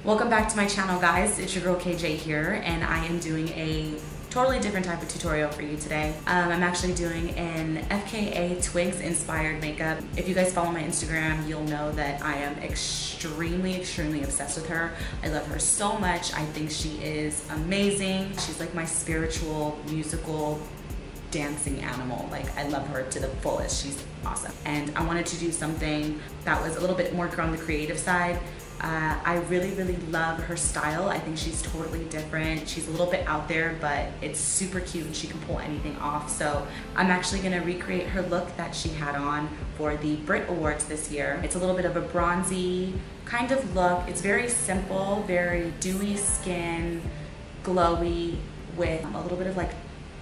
Welcome back to my channel, guys. It's your girl KJ here, and I am doing a totally different type of tutorial for you today. I'm actually doing an FKA Twigs inspired makeup. If you guys follow my Instagram, you'll know that I am extremely obsessed with her. I love her so much. I think she is amazing. She's like my spiritual, musical, dancing animal. Like, I love her to the fullest. She's awesome. And I wanted to do something that was a little bit more on the creative side. I really love her style. I think she's totally different. She's a little bit out there, but it's super cute and she can pull anything off. So I'm actually gonna recreate her look that she had on for the Brit Awards this year. It's a little bit of a bronzy kind of look. It's very simple, very dewy skin, glowy, with a little bit of, like,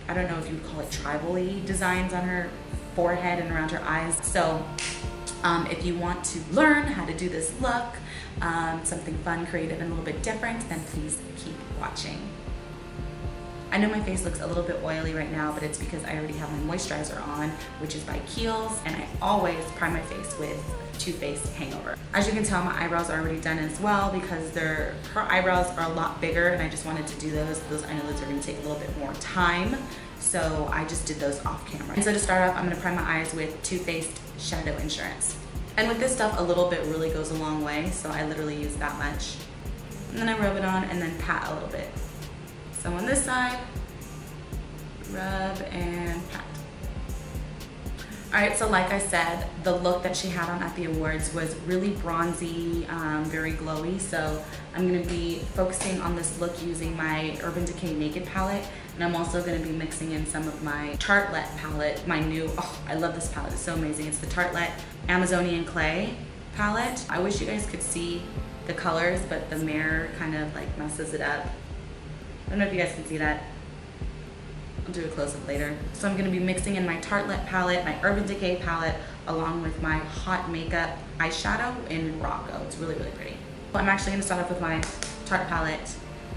I don't know if you would call it tribal-y designs on her forehead and around her eyes. So if you want to learn how to do this look, something fun, creative, and a little bit different, then please keep watching. I know my face looks a little bit oily right now, but it's because I already have my moisturizer on, which is by Kiehl's, and I always prime my face with Too Faced Hangover. As you can tell, my eyebrows are already done as well because her eyebrows are a lot bigger, and I just wanted to do those. Those eyelids are going to take a little bit more time, so I just did those off camera. And so to start off, I'm going to prime my eyes with Too Faced Shadow Insurance. And with this stuff, a little bit really goes a long way, so I literally use that much. And then I rub it on and then pat a little bit. So on this side, rub and pat. Alright, so like I said, the look that she had on at the awards was really bronzy, very glowy, so I'm going to be focusing on this look using my Urban Decay Naked palette, and I'm also going to be mixing in some of my Tartelette palette, my new, oh, I love this palette, it's so amazing. It's the Tartelette Amazonian Clay palette. I wish you guys could see the colors, but the mirror kind of like messes it up. I don't know if you guys can see that. I'll do a close-up later. So I'm going to be mixing in my Tartelette palette, my Urban Decay palette, along with my Hot Makeup eyeshadow in Morocco. It's really pretty. Well, I'm actually going to start off with my Tarte palette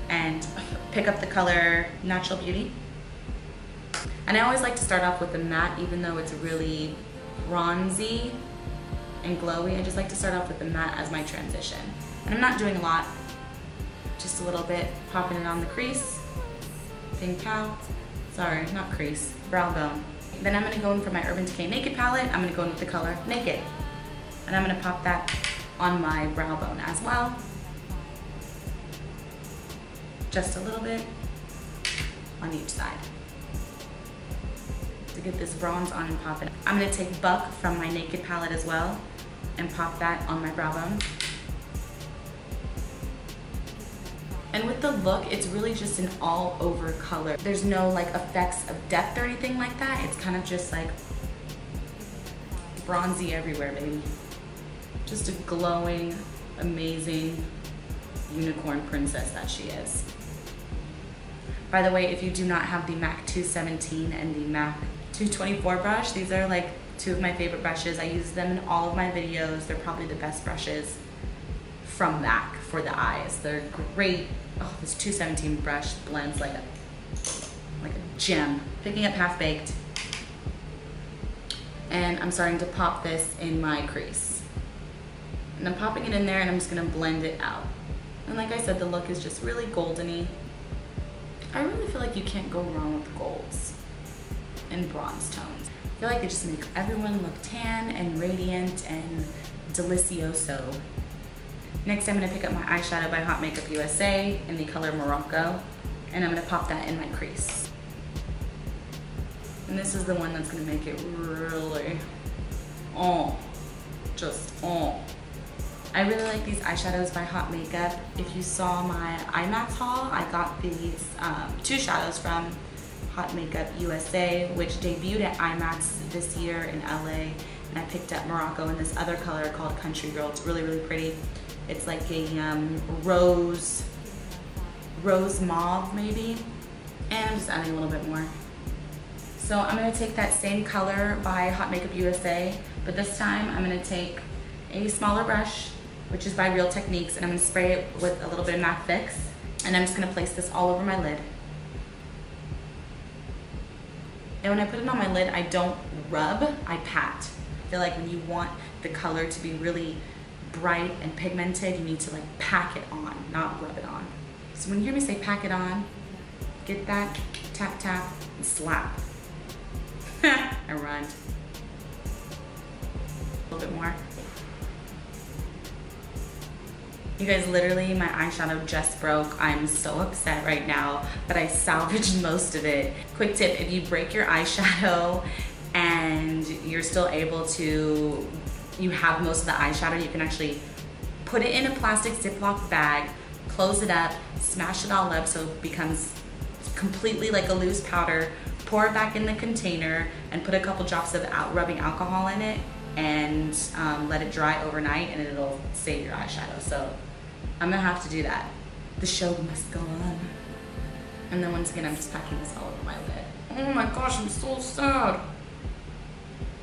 and pick up the color Natural Beauty. And I always like to start off with the matte, even though it's really bronzy and glowy. I just like to start off with the matte as my transition. And I'm not doing a lot, just a little bit, popping it on the crease. Pink cow. Sorry, not crease, brow bone. Then I'm going to go in for my Urban Decay Naked palette. I'm going to go in with the color Naked. And I'm going to pop that on my brow bone as well. Just a little bit on each side. To get this bronze on and pop it. I'm going to take Buck from my Naked palette as well and pop that on my brow bone. And with the look, it's really just an all over color. There's no like effects of depth or anything like that. It's kind of just like bronzy everywhere, baby. Just a glowing, amazing unicorn princess that she is. By the way, if you do not have the MAC 217 and the MAC 224 brush, these are like two of my favorite brushes. I use them in all of my videos. They're probably the best brushes from MAC for the eyes. They're great. Oh, this 217 brush blends like a gem. Picking up Half Baked, and I'm starting to pop this in my crease. And I'm popping it in there, and I'm just gonna blend it out. And like I said, the look is just really goldeny. I really feel like you can't go wrong with golds and bronze tones. I feel like they just make everyone look tan and radiant and delicioso. Next, I'm going to pick up my eyeshadow by Hot Makeup USA in the color Morocco, and I'm going to pop that in my crease. And this is the one that's going to make it really, I really like these eyeshadows by Hot Makeup. If you saw my IMAX haul, I got these two shadows from Hot Makeup USA, which debuted at IMAX this year in LA, and I picked up Morocco in this other color called Country Girl. It's really pretty. It's like a rose mauve maybe, and I'm just adding a little bit more. So I'm going to take that same color by Hot Makeup USA, but this time I'm going to take a smaller brush, which is by Real Techniques, and I'm going to spray it with a little bit of MAC Fix, and I'm just going to place this all over my lid. And when I put it on my lid, I don't rub, I pat. I feel like when you want the color to be really bright and pigmented, you need to like pack it on, not rub it on. So when you hear me say pack it on, get that, tap, tap, and slap. I run. A little bit more. You guys, literally my eyeshadow just broke. I'm so upset right now, but I salvaged most of it. Quick tip, if you break your eyeshadow and you're still able to, you have most of the eyeshadow, you can actually put it in a plastic Ziploc bag, close it up, smash it all up so it becomes completely like a loose powder, pour it back in the container and put a couple drops of rubbing alcohol in it and let it dry overnight, and it'll save your eyeshadow. So I'm gonna have to do that. The show must go on. And then once again, I'm just packing this all over my lid. Oh my gosh, I'm so sad.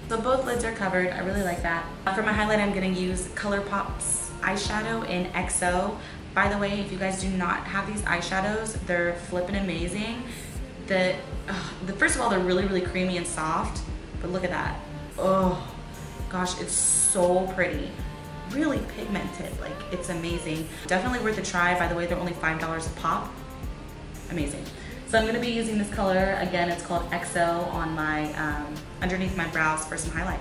So both lids are covered. I really like that. For my highlight, I'm gonna use Colourpop's eyeshadow in XO. By the way, if you guys do not have these eyeshadows, they're flippin' amazing. First of all, they're really, really creamy and soft, but look at that. Oh gosh, it's so pretty. Really pigmented, like it's amazing. Definitely worth a try. By the way, they're only $5 a pop. Amazing. So I'm gonna be using this color, again, it's called XO, on my, underneath my brows for some highlight.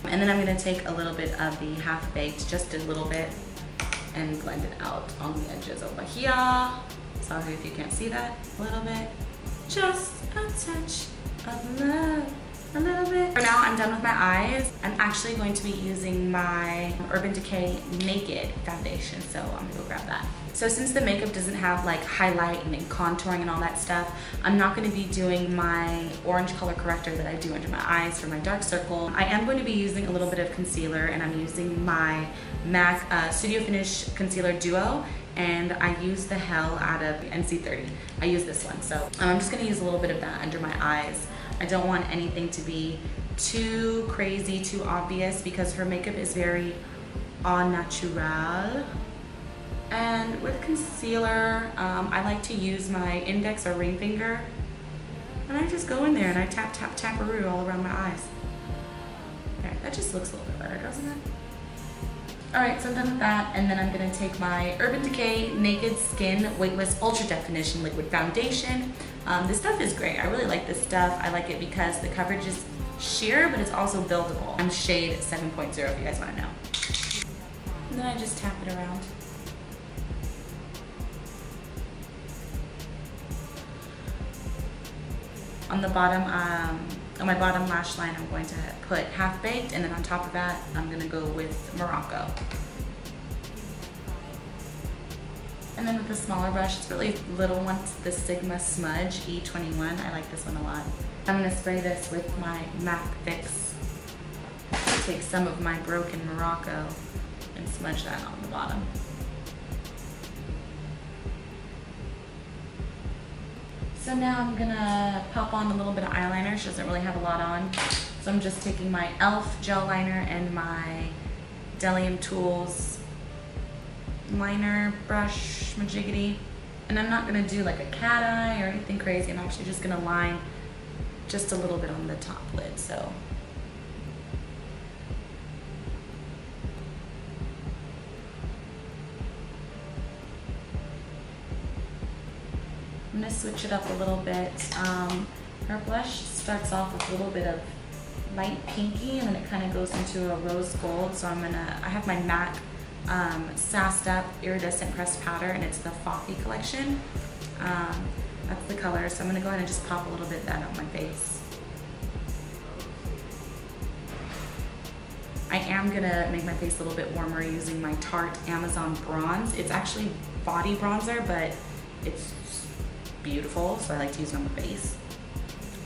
And then I'm gonna take a little bit of the Half Baked, just a little bit, and blend it out on the edges over here. Sorry if you can't see that, a little bit. Just a touch of love, a little bit. For now, I'm done with my eyes. I'm actually going to be using my Urban Decay Naked foundation, so I'm gonna go grab that. So since the makeup doesn't have like highlight and contouring and all that stuff, I'm not gonna be doing my orange color corrector that I do under my eyes for my dark circle. I am going to be using a little bit of concealer, and I'm using my MAC Studio Finish Concealer Duo, and I use the hell out of NC30. I use this one, so I'm just gonna use a little bit of that under my eyes. I don't want anything to be too crazy, too obvious, because her makeup is very au naturel. And with concealer, I like to use my index or ring finger, and I just go in there and I tap, tap, tap-a-roo all around my eyes. Okay, that just looks a little bit better, doesn't it? Alright, so I'm done with that, and then I'm going to take my Urban Decay Naked Skin Weightless Ultra Definition Liquid Foundation. This stuff is great. I really like this stuff. I like it because the coverage is sheer, but it's also buildable. I'm shade 7.0 if you guys want to know. And then I just tap it around. On the bottom, on my bottom lash line, I'm going to put Half Baked, and then on top of that, I'm gonna go with Morocco. And then with the smaller brush, it's really little one, it's the Sigma Smudge E21. I like this one a lot. I'm gonna spray this with my MAC Fix. Take some of my broken Morocco and smudge that on the bottom. So now I'm gonna pop on a little bit of eyeliner. She doesn't really have a lot on. So I'm just taking my E.L.F. gel liner and my Delium Tools liner brush, majiggity. And I'm not gonna do like a cat eye or anything crazy. I'm actually just gonna line just a little bit on the top lid, so. I'm gonna switch it up a little bit. Her blush starts off with a little bit of light pinky, and then it kind of goes into a rose gold. So I have my MAC Sassed Up Iridescent Pressed Powder, and it's the Foffy collection. That's the color. So I'm gonna go ahead and just pop a little bit of that on my face. I am gonna make my face a little bit warmer using my Tarte Amazon Bronze. It's actually body bronzer, but it's beautiful, so I like to use it on the base.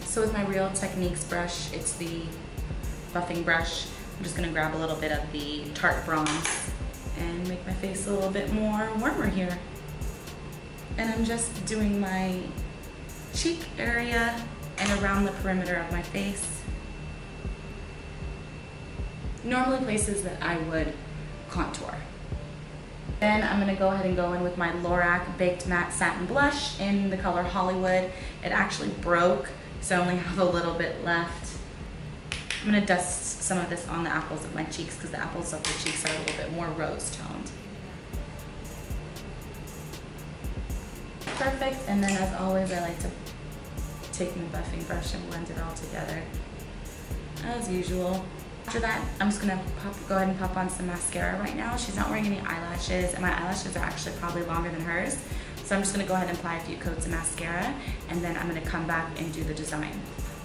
So with my Real Techniques brush, it's the buffing brush. I'm just gonna grab a little bit of the Tarte Bronze and make my face a little bit more warmer here. And I'm just doing my cheek area and around the perimeter of my face. Normally places that I would contour. Then I'm gonna go ahead and go in with my Lorac Baked Matte Satin Blush in the color Hollywood. It actually broke, so I only have a little bit left. I'm gonna dust some of this on the apples of my cheeks because the apples of the cheeks are a little bit more rose toned. Perfect, and then as always, I like to take my buffing brush and blend it all together, as usual. After that, I'm just gonna go ahead and pop on some mascara right now. She's not wearing any eyelashes, and my eyelashes are actually probably longer than hers. So I'm just gonna go ahead and apply a few coats of mascara, and then I'm gonna come back and do the design.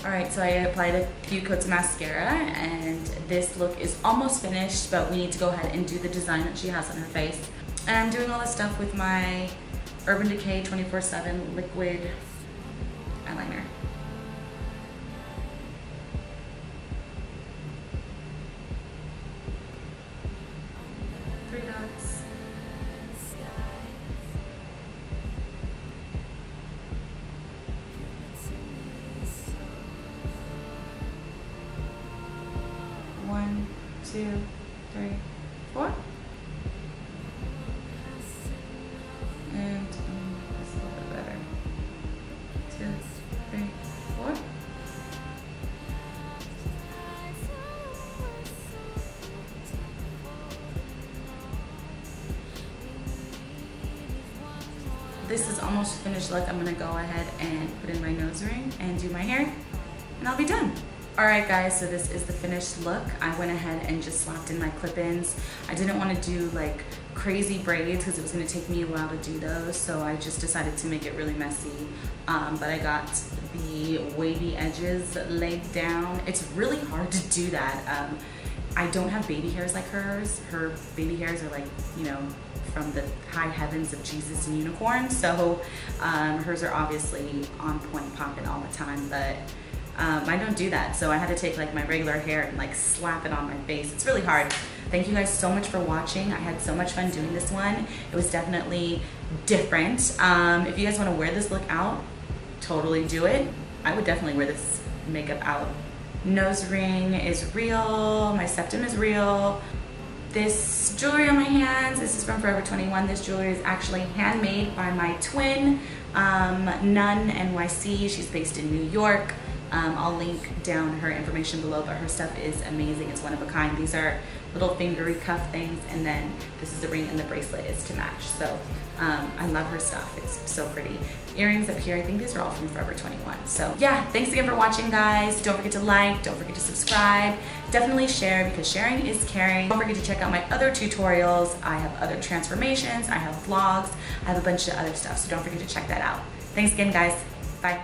All right, so I applied a few coats of mascara, and this look is almost finished, but we need to go ahead and do the design that she has on her face. And I'm doing all this stuff with my Urban Decay 24/7 liquid eyeliner. Three dots. One, two, three, four. And that's a little bit better. 2, 3, 4. This is almost finished look. I'm gonna go ahead and put in my nose ring and do my hair, and I'll be done. All right guys, so this is the finished look. I went ahead and just slapped in my clip-ins. I didn't want to do like crazy braids because it was going to take me a while to do those, so I just decided to make it really messy. But I got the wavy edges laid down. It's really hard to do that. I don't have baby hairs like hers. Her baby hairs are like, you know, from the high heavens of Jesus and unicorns. So hers are obviously on point, popping all the time, but I don't do that, so I had to take like my regular hair and like slap it on my face. It's really hard. Thank you guys so much for watching. I had so much fun doing this one. It was definitely different. If you guys want to wear this look out, totally do it. I would definitely wear this makeup out. Nose ring is real. My septum is real. This jewelry on my hands, this is from Forever 21. This jewelry is actually handmade by my twin, Nun NYC. She's based in New York. I'll link down her information below, but her stuff is amazing. It's one of a kind. These are little fingery cuff things, and then this is the ring, and the bracelet is to match. So I love her stuff. It's so pretty. Earrings up here, I think these are all from Forever 21. So yeah, thanks again for watching, guys. Don't forget to like, don't forget to subscribe. Definitely share, because sharing is caring. Don't forget to check out my other tutorials. I have other transformations, I have vlogs, I have a bunch of other stuff, so don't forget to check that out. Thanks again, guys. Bye.